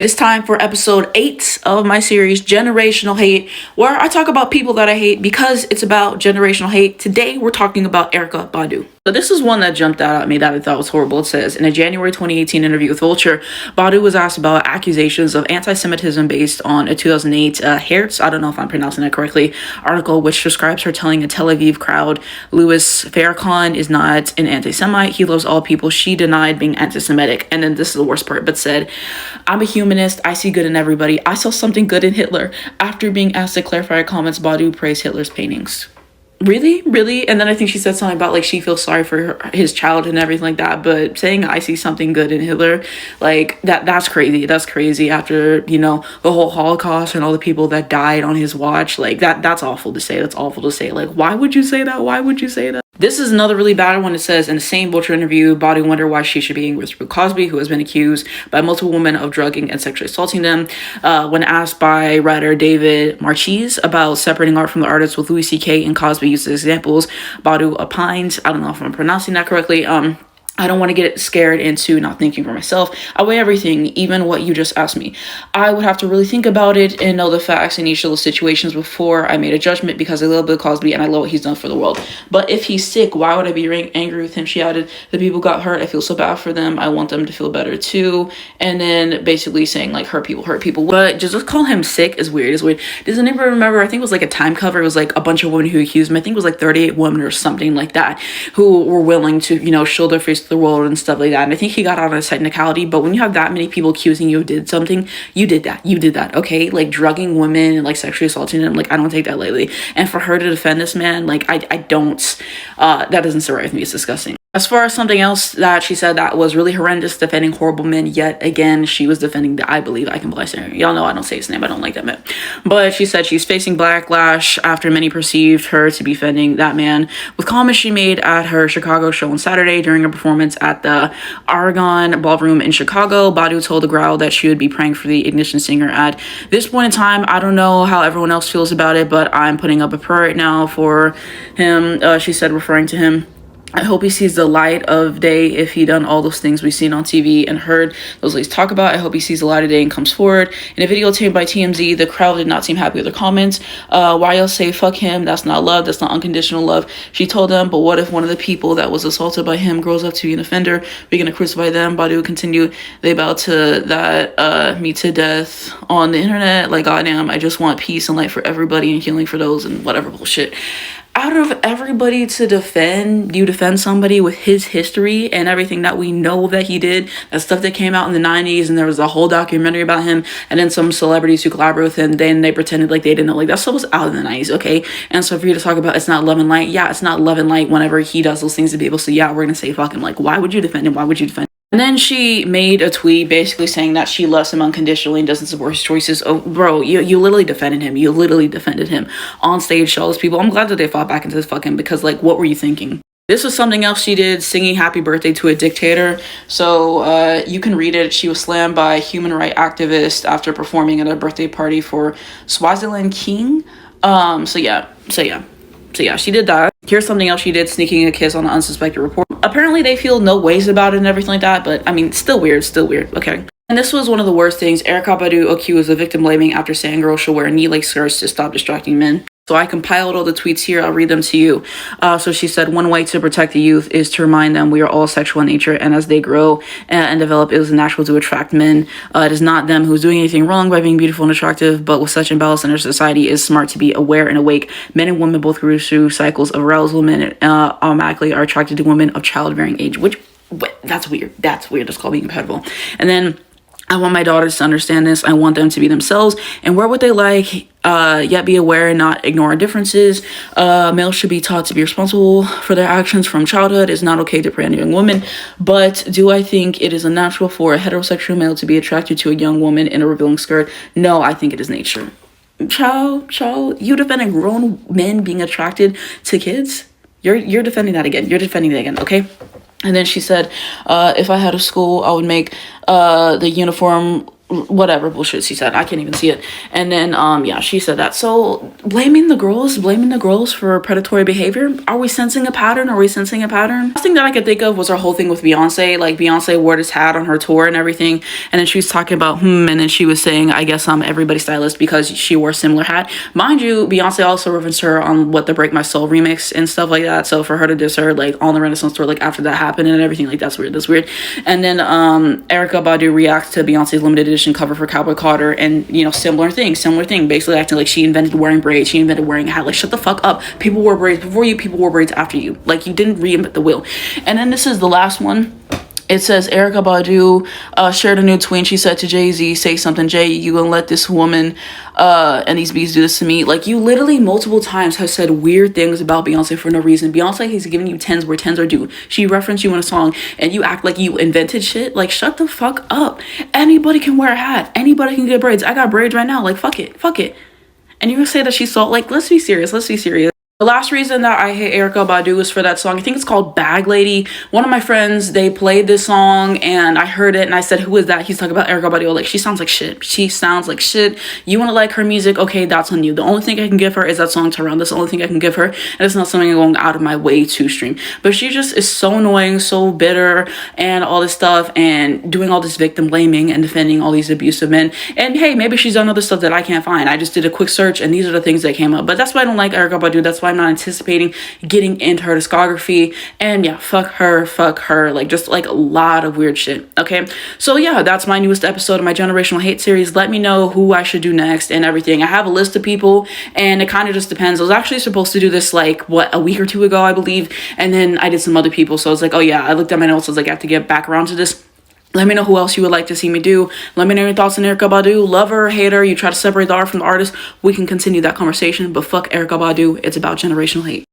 It's time for episode 8 of my series, Generational Hate, where I talk about people that I hate because it's about generational hate. Today, we're talking about Erykah Badu. So this is one that jumped out at me that I thought was horrible. It says, in a January 2018 interview with Vulture, Badu was asked about accusations of anti-Semitism based on a 2008 Hertz, I don't know if I'm pronouncing that correctly, article which describes her telling a Tel Aviv crowd, Louis Farrakhan is not an anti-Semite, he loves all people. She denied being anti-Semitic. And then this is the worst part, but said, I'm a humanist, I see good in everybody. I saw something good in Hitler. After being asked to clarify her comments, Badu praised Hitler's paintings. Really? And then I think she said something about like she feels sorry for his child and everything like that, but saying I see something good in Hitler, like that's crazy after, you know, the whole Holocaust and all the people that died on his watch. Like that's awful to say. Like, why would you say that? This is another really bad one. It says, in the same Vulture interview, Badu wondered why she should be angry with Cosby, who has been accused by multiple women of drugging and sexually assaulting them. When asked by writer David Marchese about separating art from the artist with Louis C.K. and Cosby used as examples, Badu opined, I don't know if I'm pronouncing that correctly, I don't want to get scared into not thinking for myself. I weigh everything, even what you just asked me. I would have to really think about it and know the facts in each of those situations before I made a judgment, because I love Bill Cosby and I love what he's done for the world. But if he's sick, why would I be angry with him? She added, the people got hurt. I feel so bad for them. I want them to feel better too. And then basically saying like hurt people. But just call him sick is weird. Does anybody remember? I think it was like a Time cover. It was like a bunch of women who accused him. I think it was like 38 women or something like that who were willing to, you know, show their face to the world and stuff like that. And I think he got out on a technicality, but when you have that many people accusing you of did something, you did that, okay? Like drugging women and like sexually assaulting them, like I don't take that lightly. And for her to defend this man, like I don't, that doesn't sit right with me. It's disgusting. As far as something else that she said that was really horrendous, defending horrible men, yet again, she was defending the I Believe I Can Bless Her. Y'all know I don't say his name, I don't like that man. But she said she's facing backlash after many perceived her to be defending that man with comments she made at her Chicago show on Saturday during a performance at the Aragon Ballroom in Chicago. Badu told the crowd that she would be praying for the Ignition singer. At this point in time, I don't know how everyone else feels about it, but I'm putting up a prayer right now for him, she said, referring to him. I hope he sees the light of day if he done all those things we've seen on TV and heard those ladies talk about. I hope he sees the light of day and comes forward. In a video taken by TMZ, the crowd did not seem happy with the comments. Why y'all say fuck him? That's not love. That's not unconditional love. She told them, but what if one of the people that was assaulted by him grows up to be an offender? We're gonna crucify them. Badu continued, they bow to that me to death on the internet. Like, goddamn, I just want peace and light for everybody and healing for those and whatever bullshit. Out of everybody to defend somebody with his history and everything that we know that he did, that stuff that came out in the 90s, and there was a whole documentary about him, and then some celebrities who collaborated with him, then they pretended like they didn't know. Like, that stuff was out in the 90s, okay? And so for you to talk about it's not love and light, yeah, it's not love and light whenever he does those things to people. So yeah, we're gonna say fuck him. Like, why would you defend him? And then she made a tweet basically saying that she loves him unconditionally and doesn't support his choices. Oh, bro, you literally defended him. You literally defended him on stage to all those people. I'm glad that they fought back into this fucking, because like, what were you thinking? This was something else she did, singing happy birthday to a dictator. So you can read it. She was slammed by a human rights activist after performing at a birthday party for Swaziland King. So yeah, she did that. Here's something else she did, sneaking a kiss on an unsuspected reporter. Apparently they feel no ways about it and everything like that, but I mean, still weird, okay? And this was one of the worst things. Erykah Badu accused of victim blaming after saying girls should wear knee-length skirts to stop distracting men. So I compiled all the tweets here. I'll read them to you. So she said, one way to protect the youth is to remind them we are all sexual in nature, and as they grow and develop, it is natural to attract men. It is not them who's doing anything wrong by being beautiful and attractive, but with such imbalance in our society, it is smart to be aware and awake. Men and women both go through cycles of arousal. Men automatically are attracted to women of childbearing age, which, that's weird. That's called being compatible. And then, I want my daughters to understand this. I want them to be themselves and wear what they like, yet be aware and not ignore our differences. Males should be taught to be responsible for their actions from childhood. It's not okay to prey on a young woman. But do I think it is unnatural for a heterosexual male to be attracted to a young woman in a revealing skirt? No, I think it is nature. Child, you defending grown men being attracted to kids? You're defending that again, okay? And then she said, if I had a school, I would make the uniform whatever bullshit she said. I can't even see it. And then yeah, she said that. So blaming the girls for predatory behavior. Are we sensing a pattern? Last thing that I could think of was her whole thing with Beyonce. Like Beyonce wore this hat on her tour and everything, and then she was talking about and then she was saying, I guess I'm everybody's stylist because she wore a similar hat. Mind you, Beyonce also referenced her on what the Break My Soul remix and stuff like that. So for her to diss her like on the Renaissance tour, like after that happened and everything, like that's weird. And then Erykah Badu reacts to Beyonce's limited edition cover for Cowboy Carter, and you know, similar thing, basically acting like she invented wearing braids, she invented wearing a hat. Like, shut the fuck up. People wore braids before you, people wore braids after you. Like, you didn't reinvent the wheel. And then this is the last one. It says Erykah Badu shared a new tweet. She said to Jay-Z, say something, Jay, you gonna let this woman and these bees do this to me? Like, you literally multiple times have said weird things about Beyonce for no reason. Beyonce has given you tens where tens are due. She referenced you in a song and you act like you invented shit. Like, shut the fuck up. Anybody can wear a hat. Anybody can get braids. I got braids right now. Like, fuck it. And you're gonna say that she's so, like, let's be serious. The last reason that I hate Erykah Badu is for that song. I think it's called Bag Lady. One of my friends, they played this song and I heard it and I said, who is that? He's talking about Erykah Badu. Like, she sounds like shit. You want to like her music? Okay, that's on you. The only thing I can give her is that song To Run. That's the only thing I can give her. And it's not something I'm going out of my way to stream. But she just is so annoying, so bitter and all this stuff and doing all this victim blaming and defending all these abusive men. And hey, maybe she's done other stuff that I can't find. I just did a quick search and these are the things that came up. But that's why I don't like Erykah Badu. That's why I'm not anticipating getting into her discography. And yeah, fuck her, like just like a lot of weird shit. Okay, so yeah, that's my newest episode of my generational hate series. Let me know who I should do next and everything. I have a list of people and it kind of just depends. I was actually supposed to do this like a week or two ago, I believe, and then I did some other people, so I was like, oh yeah, I looked at my notes, I was like, I have to get back around to this. Let me know who else you would like to see me do. Let me know your thoughts on Erykah Badu. Love her, hate her, you try to separate the art from the artist. We can continue that conversation, but fuck Erykah Badu. It's about generational hate.